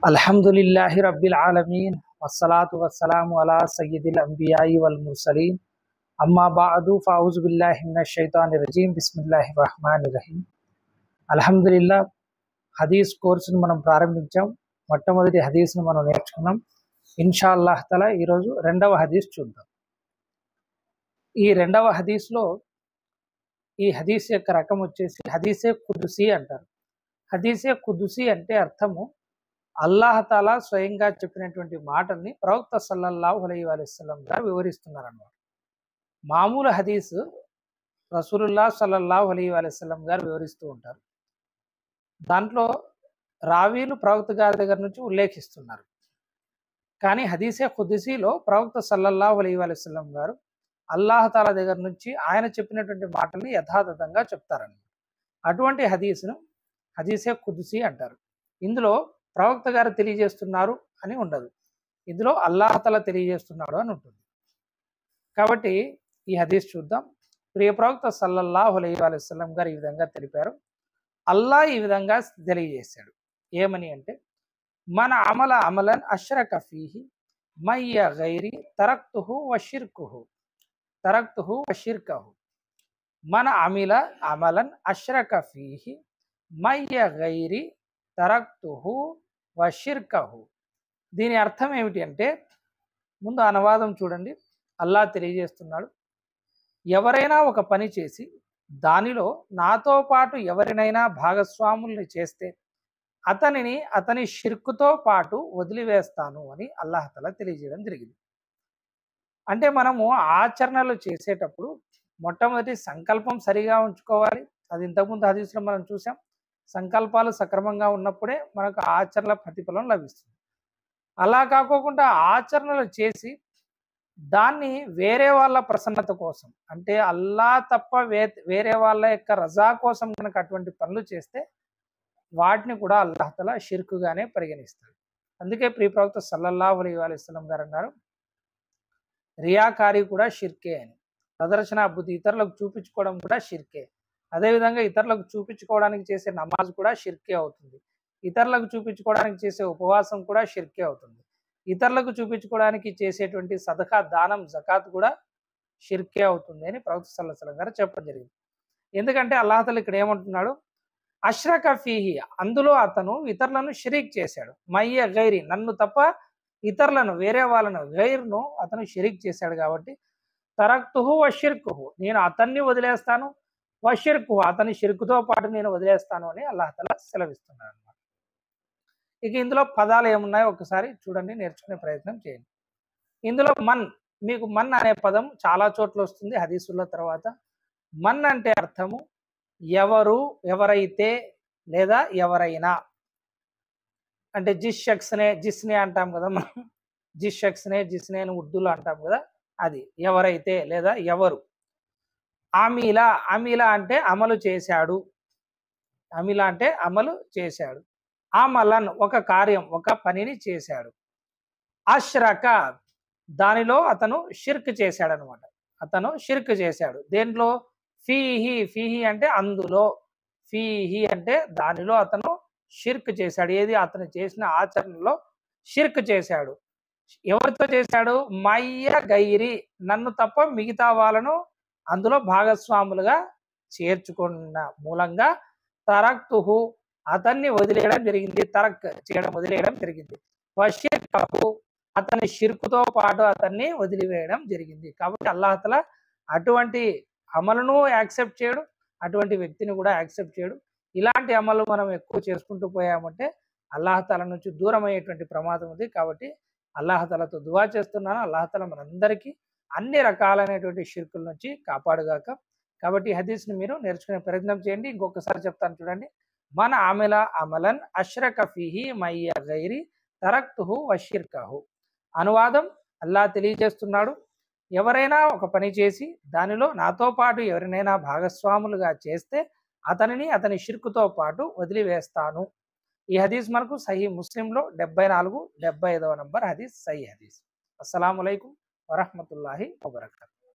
अल्हम्दुलिल्लाहि रब्बिल आलमीन वस्सलातु वस्सलामु अला सय्यिदिल अंबियाई वल मुरसलीन अम्मा बाअदु फ़अऊज़ु बिल्लाहि मिनश शैतानिर रजीम बिस्मिल्लाहिर रहमानिर रहीम అల్హమ్దులిల్లా హదీస్ కోర్సును మనం ప్రారంభించాం. మొట్టమొదటి హదీస్ను మనం నేర్చుకున్నాం. ఇన్షా అల్లాహ్ తఆలా ఈరోజు రెండవ హదీస్ చూద్దాం. ఈ రెండవ హదీస్లో ఈ హదీస్ యొక్క రకం వచ్చేసి హదీసే కుదుసి అంటారు. హదీసే కుదుసి అంటే అర్థము అల్లాహ్ తాలా స్వయంగా చెప్పినటువంటి మాటల్ని ప్రవక్త సల్లల్లాహు అలైహి వసల్లం గారు వివరిస్తున్నారన్నమాట. మామూలు హదీసు రసూలుల్లాహ్ సల్లల్లాహు అలైహి వసల్లం గారు వివరిస్తూ ఉంటారు. దాంట్లో రావీలు ప్రవక్త గారి దగ్గర నుంచి ఉల్లేఖిస్తున్నారు. కానీ హదీసే ఖుద్సీలో ప్రవక్త సల్లల్లాహు అలైహి వసల్లం గారు అల్లాహ్ తాలా దగ్గర నుంచి ఆయన చెప్పినటువంటి మాటల్ని యథాతథంగా చెప్తారన్నమాట. అటువంటి హదీసును హదీసే ఖుద్సీ అంటారు. ఇందులో ప్రవక్త గారు తెలియజేస్తున్నారు అని ఉండదు, ఇందులో అల్లాహ్ తాలా తెలియజేస్తున్నాడు అని ఉంటుంది. కాబట్టి ఈ హదీస్ చూద్దాం. ప్రియ ప్రవక్త సల్లల్లాహు అలైహి వసల్లం గారు ఈ విధంగా తెలిపారు. అల్లా ఈ విధంగా తెలియజేశాడు. ఏమని అంటే, మన అమల అమలన్ అష్రక ఫీహి మయ్య గైరి తరక్తుహు వషిర్కుహు మన అమిల అమలన్ అష్రక ఫీహి మయ్య గైరి తరక్తుహు వషిర్కహు. దీని అర్థం ఏమిటి అంటే, ముందు అనువాదం చూడండి. అల్లా తెలియజేస్తున్నాడు, ఎవరైనా ఒక పని చేసి దానిలో నాతో పాటు ఎవరినైనా భాగస్వాముల్ని చేస్తే అతనిని అతని షిర్కుతో పాటు వదిలివేస్తాను అని అల్లాహ్ తఆలా తెలియజేయడం జరిగింది. అంటే మనము ఆచరణలు చేసేటప్పుడు మొట్టమొదటి సంకల్పం సరిగా ఉంచుకోవాలి. అది ఇంతకుముందు హదీస్లో మనం చూసాం. సంకల్పాలు సక్రమంగా ఉన్నప్పుడే మనకు ఆచరణ ప్రతిఫలం లభిస్తుంది. అలా కాకోకుండా ఆచరణలు చేసి దాన్ని వేరే వాళ్ళ ప్రసన్నత కోసం, అంటే అల్లా తప్ప వేరే వాళ్ళ యొక్క రజా కోసం కనుక అటువంటి పనులు చేస్తే వాటిని కూడా అల్లాహ్ తఆలా షిర్కుగానే పరిగణిస్తాడు. అందుకే ప్రియ ప్రవక్త సల్లల్లాహు అలైహి వసల్లం గారు అన్నారు, రియాకారి కూడా షిర్కే అని. ప్రదర్శన బుద్ధి, ఇతరులకు చూపించుకోవడం కూడా షిర్కే. అదేవిధంగా ఇతరులకు చూపించుకోవడానికి చేసే నమాజ్ కూడా షిర్కే అవుతుంది. ఇతరులకు చూపించుకోవడానికి చేసే ఉపవాసం కూడా షిర్కే అవుతుంది. ఇతరులకు చూపించుకోవడానికి చేసేటువంటి సదకా, దానం, జకాత్ కూడా షిర్కే అవుతుంది అని ప్రవక్త సల్లల్లాహు అలైహి వసల్లం గారు చెప్పడం జరిగింది. ఎందుకంటే అల్లాహ్ తఆలా ఇక్కడ ఏమంటున్నాడు, అష్రక ఫీహి, అందులో అతను ఇతరులను షరీక్ చేశాడు. మయ్య గైరి, నన్ను తప్ప ఇతరులను, వేరే వాళ్ళను, గైర్ను అతను షరీక్ చేశాడు. కాబట్టి తరక్తుహు వషిర్కుహు, నేను అతన్ని వదిలేస్తాను, వషిర్కుహు, అతని షిర్కుతో పాటు నేను వదిలేస్తాను అని అల్లాహ్ తఆలా సెలవిస్తున్నాడు అన్నమాట. ఇక ఇందులో పదాలు ఏమున్నాయో ఒకసారి చూడండి, నేర్చుకునే ప్రయత్నం చేయండి. ఇందులో మీకు మన్ అనే పదం చాలా చోట్ల వస్తుంది హదీసుల తర్వాత. మన్ అంటే అర్థము ఎవరు, ఎవరైతే, లేదా ఎవరైనా. అంటే జిస్నే అంటాం కదా మనం, జిస్నే అని ఉర్దూలో అంటాం కదా, అది ఎవరైతే లేదా ఎవరు. అమీల అంటే అమలు చేశాడు, అమీల అంటే అమలు చేశాడు. అమలన్ ఒక కార్యం, ఒక పనిని చేశాడు. అష్రక దానిలో అతను షిర్క్ చేశాడు అనమాట. అతను షిర్క్ చేశాడు. దేంట్లో? ఫీహి అంటే అందులో, ఫీహి అంటే దానిలో అతను షిర్క్ చేశాడు. ఏది? అతను చేసిన ఆచరణలో షిర్క్ చేశాడు. ఎవరితో చేశాడు? మయ్య గైరి, నన్ను తప్ప మిగతా వాళ్ళను అందులో భాగస్వాములుగా చేర్చుకున్న మూలంగా తరక్తుహు, అతన్ని వదిలేయడం జరిగింది. తరక్ చేయడం, వదిలేయడం జరిగింది. వషిర్కహు, అతని షిర్కుతో పాటు అతన్ని వదిలివేయడం జరిగింది. కాబట్టి అల్లాహ్ తఆలా అటువంటి అమలును యాక్సెప్ట్ చేయడు, అటువంటి వ్యక్తిని కూడా యాక్సెప్ట్ చేయడు. ఇలాంటి అమలు మనం ఎక్కువ చేసుకుంటూ పోయామంటే అల్లాహ్ తఆలా నుంచి దూరం అయ్యేటువంటి ప్రమాదం ఉంది. కాబట్టి అల్లాహ్ తఆలాతో దువా చేస్తున్నాను, అల్లాహ్ తఆలా మనందరికీ అన్ని రకాలైనటువంటి షిర్కుల నుంచి కాపాడుగాక. కాబట్టి ఈ హదీస్ని మీరు నేర్చుకునే ప్రయత్నం చేయండి. ఇంకొకసారి చెప్తాను చూడండి. మన అమిల అమలన్ అష్రక ఫీహి మయ్య గైరి తరక్తుహు వషిర్కహు. అనువాదం, అల్లా తెలియజేస్తున్నాడు, ఎవరైనా ఒక పని చేసి దానిలో నాతో పాటు ఎవరినైనా భాగస్వాములుగా చేస్తే అతనిని అతని షిర్కుతో పాటు వదిలివేస్తాను. ఈ హదీస్ మనకు సహీ ముస్లింలో 74, 75వ నంబర్ హదీస్, సహీ హదీస్. అస్సలాము అలైకుం వరహ్మతుల్లాహి వబరకాతుహు.